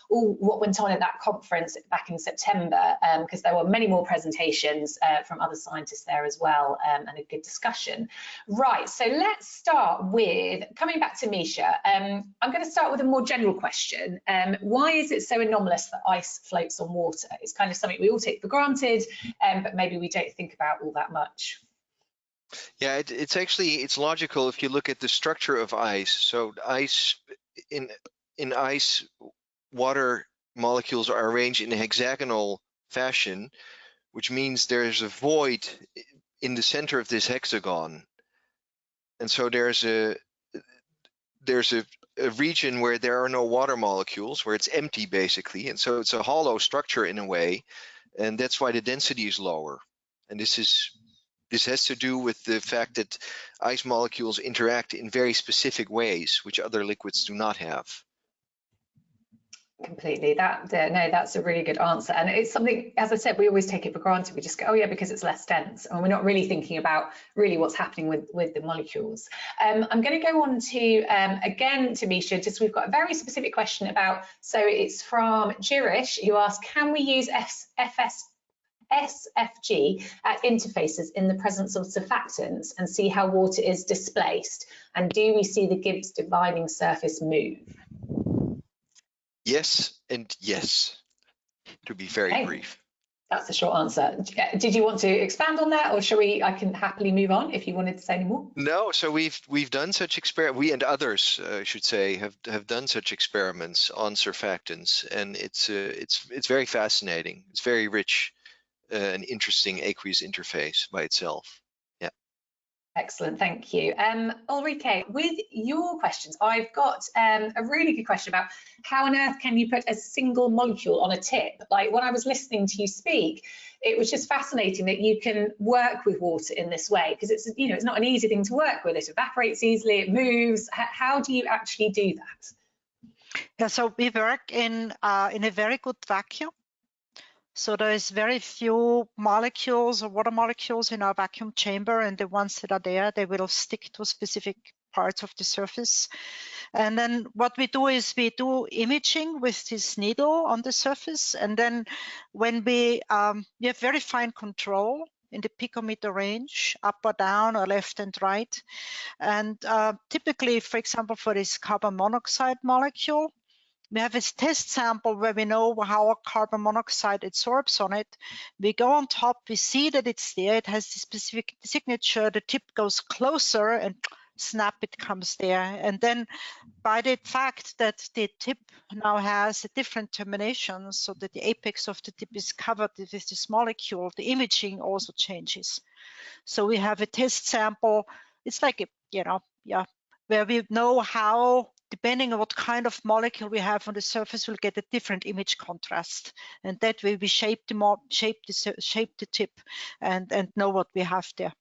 S1: what went on at that conference back in September, because there were many more presentations from other scientists there as well, and a good discussion. Right, so let's start with, coming back to Misha, I'm going to start with a more general question. Why is it so anomalous that ice floats on water? It's kind of something we all take for granted, but maybe we don't think about all that much.
S2: Yeah, it's logical if you look at the structure of ice. So ice in ice, water molecules are arranged in a hexagonal fashion, which means there's a void in the center of this hexagon. And so there's a region where there are no water molecules, where it's empty basically. And so it's a hollow structure in a way, and that's why the density is lower. And this has to do with the fact that ice molecules interact in very specific ways, which other liquids do not have.
S1: Completely. No, that's a really good answer. And it's something, as I said, we always take it for granted. We just go, oh yeah, because it's less dense. And we're not really thinking about really what's happening with the molecules. I'm going to go on to, again, Tamisha, just we've got a very specific question about, so it's from Jirish, who asked, can we use SFG at interfaces in the presence of surfactants and see how water is displaced? And do we see the Gibbs dividing surface move?
S2: Yes and yes, to be very brief.
S1: That's the short answer. Did you want to expand on that, or shall we? I can happily move on if you wanted to say any more.
S2: No, so we've done such experiments. We and others, I should say, have done such experiments on surfactants, and it's very fascinating. It's very rich, and interesting aqueous interface by itself. Yeah.
S1: Excellent, thank you. Ulrike, with your questions, I've got a really good question about how on earth can you put a single molecule on a tip? Like when I was listening to you speak, it was just fascinating that you can work with water in this way, because it's, you know, it's not an easy thing to work with. It evaporates easily, it moves. How do you actually do that?
S3: Yeah, so we work in a very good vacuum. So there is very few molecules or water molecules in our vacuum chamber, and the ones that are there, they will stick to specific parts of the surface. And then what we do is we do imaging with this needle on the surface. And then when we have very fine control in the picometer range, up or down or left and right. And typically, for example, for this carbon monoxide molecule, we have a test sample where we know how our carbon monoxide absorbs on it. We go on top, we see that it's there, it has the specific signature, the tip goes closer and snap, it comes there. And then by the fact that the tip now has a different termination, so that the apex of the tip is covered with this molecule, the imaging also changes. So we have a test sample, it's like, where we know how, depending on what kind of molecule we have on the surface, we'll get a different image contrast. And that way we shape the tip and know what we have there.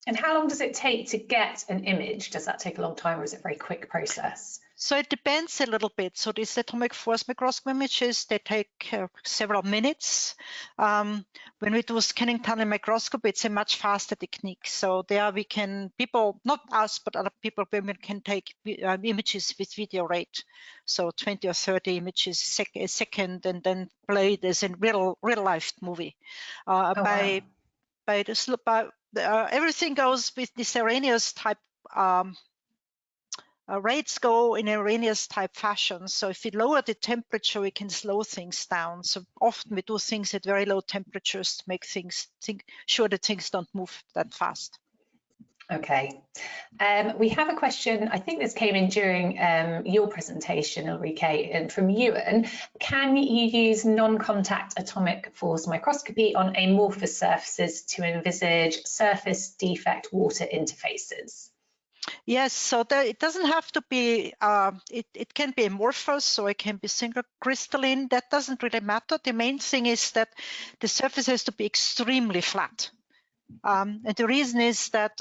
S1: And how long does it take to get an image? Does that take a long time, or is it a very quick process?
S3: So it depends a little bit. So these atomic force microscope images, they take several minutes. When we do scanning tunnel microscopy, it's a much faster technique. So there we can, people, not us, but other people, women can take images with video rate. So 20 or 30 images a second, and then play this in real life movie. Everything goes with this Arrhenius type. Rates go in Arrhenius type fashion. So if we lower the temperature, we can slow things down. So often we do things at very low temperatures to make things sure that things don't move that fast.
S1: Okay. We have a question, I think this came in during your presentation, Ulrike, and from Ewan. Can you use non-contact atomic force microscopy on amorphous surfaces to envisage surface defect water interfaces?
S3: Yes, so it doesn't have to be, it can be amorphous, so it can be single crystalline. That doesn't really matter. The main thing is that the surface has to be extremely flat. And the reason is that,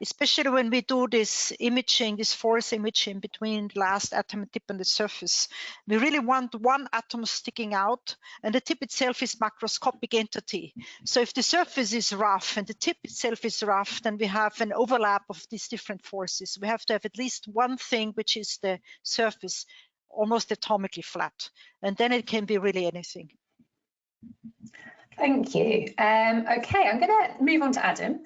S3: especially when we do this imaging, this force imaging between the last atom and tip and the surface, we really want one atom sticking out, and the tip itself is macroscopic entity. So if the surface is rough and the tip itself is rough, then we have an overlap of these different forces. We have to have at least one thing, which is the surface, almost atomically flat, and then it can be really anything.
S1: Thank you. Okay, I'm going to move on to Adam.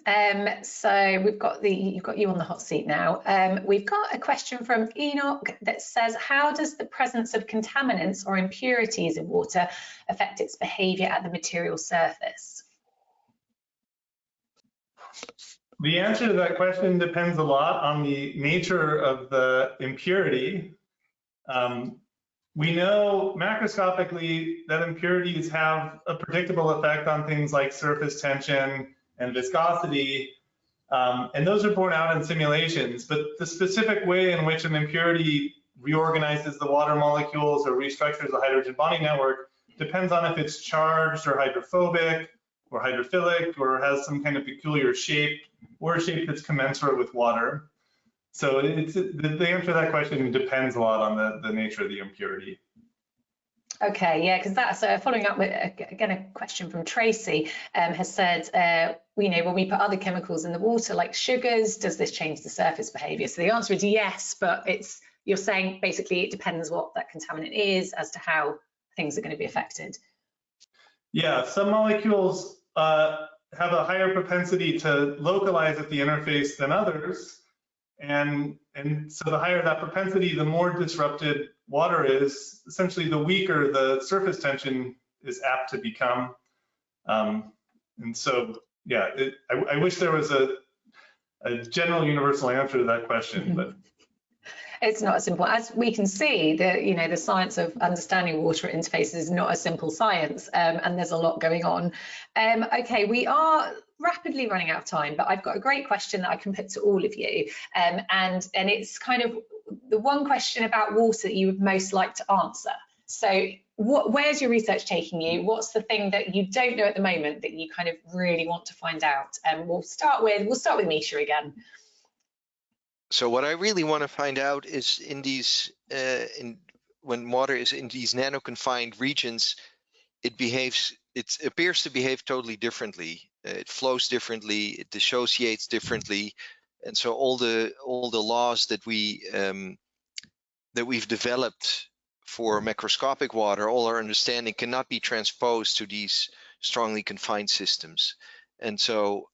S1: So you've got you on the hot seat now. We've got a question from Enoch that says, how does the presence of contaminants or impurities in water affect its behaviour at the material surface?
S4: The answer to that question depends a lot on the nature of the impurity. We know macroscopically that impurities have a predictable effect on things like surface tension and viscosity, and those are borne out in simulations. But the specific way in which an impurity reorganizes the water molecules or restructures the hydrogen bonding network depends on if it's charged or hydrophobic or hydrophilic or has some kind of peculiar shape or a shape that's commensurate with water. So the answer to that question depends a lot on the nature of the impurity.
S1: Okay, yeah, because that's following up with, again, a question from Tracy, has said, you know, when we put other chemicals in the water like sugars, does this change the surface behaviour? So the answer is yes, but you're saying basically it depends what that contaminant is as to how things are going to be affected.
S4: Yeah, some molecules have a higher propensity to localize at the interface than others. And so the higher that propensity, the more disrupted water is. Essentially, the weaker the surface tension is apt to become. And so, yeah, I wish there was a general universal answer to that question, but
S1: it's not as simple. As we can see, the science of understanding water interfaces is not a simple science, and there's a lot going on. Okay, we are rapidly running out of time, but I've got a great question that I can put to all of you, and it's kind of the one question about water that you would most like to answer. So where's your research taking you? What's the thing that you don't know at the moment that you kind of really want to find out? We'll start with Misha again.
S2: So what I really want to find out is in these, when water is in these nano-confined regions, it appears to behave totally differently. It flows differently, it dissociates differently, and so all the laws that we've developed for macroscopic water, all our understanding cannot be transposed to these strongly confined systems. And so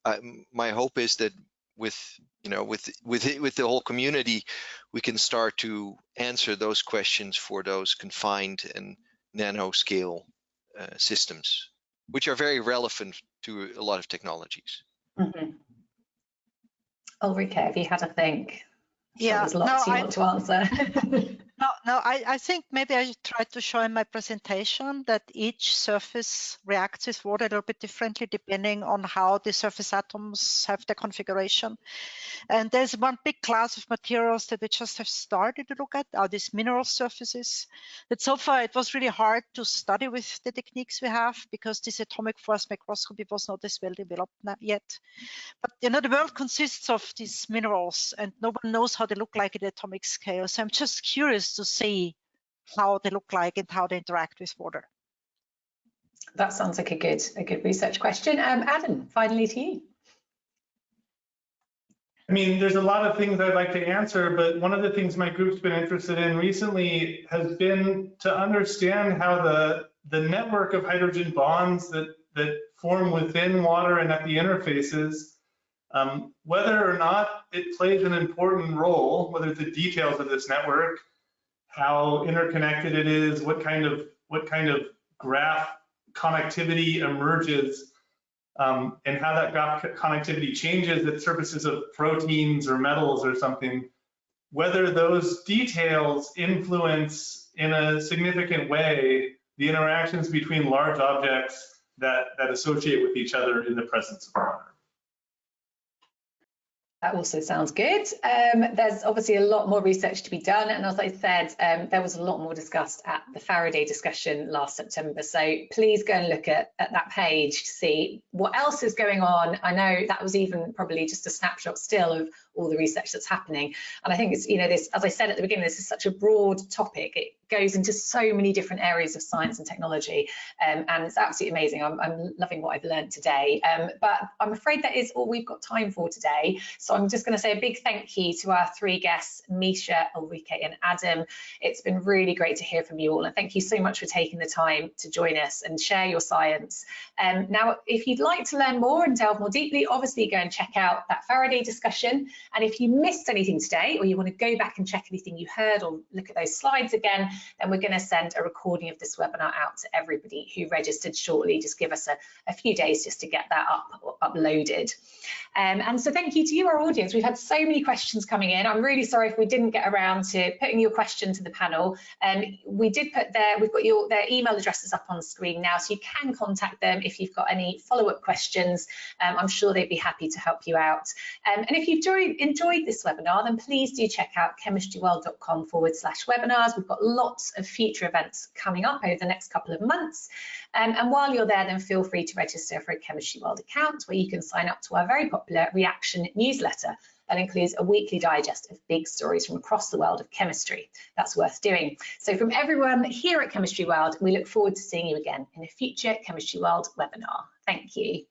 S2: my hope is that with the whole community, we can start to answer those questions for those confined and nanoscale systems, which are very relevant to a lot of technologies.
S1: Mm-hmm. Ulrike, have you had a think?
S3: Yeah,
S1: there's lots you want to answer.
S3: No, I think maybe I tried to show in my presentation that each surface reacts with water a little bit differently depending on how the surface atoms have the configuration. And there's one big class of materials that we just have started to look at, are these mineral surfaces. That so far it was really hard to study with the techniques we have because this atomic force microscopy was not as well developed yet. But the world consists of these minerals and no one knows how they look like at the atomic scale. So I'm just curious to see how they look like and how they interact with water.
S1: That sounds like a good research question. Adam, finally to you.
S4: I mean, there's a lot of things I'd like to answer, but one of the things my group's been interested in recently has been to understand how the network of hydrogen bonds that form within water and at the interfaces, whether or not it plays an important role, whether the details of this network, how interconnected it is, what kind of graph connectivity emerges, and how that graph connectivity changes at surfaces of proteins or metals or something, whether those details influence in a significant way the interactions between large objects that associate with each other in the presence of water.
S1: That also sounds good. There's obviously a lot more research to be done, and as I said, there was a lot more discussed at the Faraday discussion last September, so please go and look at that page to see what else is going on. I know that was even probably just a snapshot still of all the research that's happening, and I think it's, this, as I said at the beginning, this is such a broad topic. It goes into so many different areas of science and technology, and it's absolutely amazing. I'm loving what I've learned today, but I'm afraid that is all we've got time for today. So I'm just going to say a big thank you to our three guests, Misha, Ulrike and Adam. It's been really great to hear from you all, and thank you so much for taking the time to join us and share your science. Now, if you'd like to learn more and delve more deeply, obviously go and check out that Faraday discussion. And if you missed anything today, or you want to go back and check anything you heard or look at those slides again, then we're going to send a recording of this webinar out to everybody who registered shortly. Just give us a few days just to get that uploaded. And so thank you to you, our audience. We've had so many questions coming in. I'm really sorry if we didn't get around to putting your question to the panel. We did put we've got their email addresses up on the screen now, so you can contact them if you've got any follow-up questions. I'm sure they'd be happy to help you out. And if you've enjoyed this webinar, then please do check out chemistryworld.com/webinars. We've got lots of future events coming up over the next couple of months. And while you're there, then feel free to register for a Chemistry World account, where you can sign up to our very popular Reaction newsletter. That includes a weekly digest of big stories from across the world of chemistry. That's worth doing. So from everyone here at Chemistry World, we look forward to seeing you again in a future Chemistry World webinar. Thank you.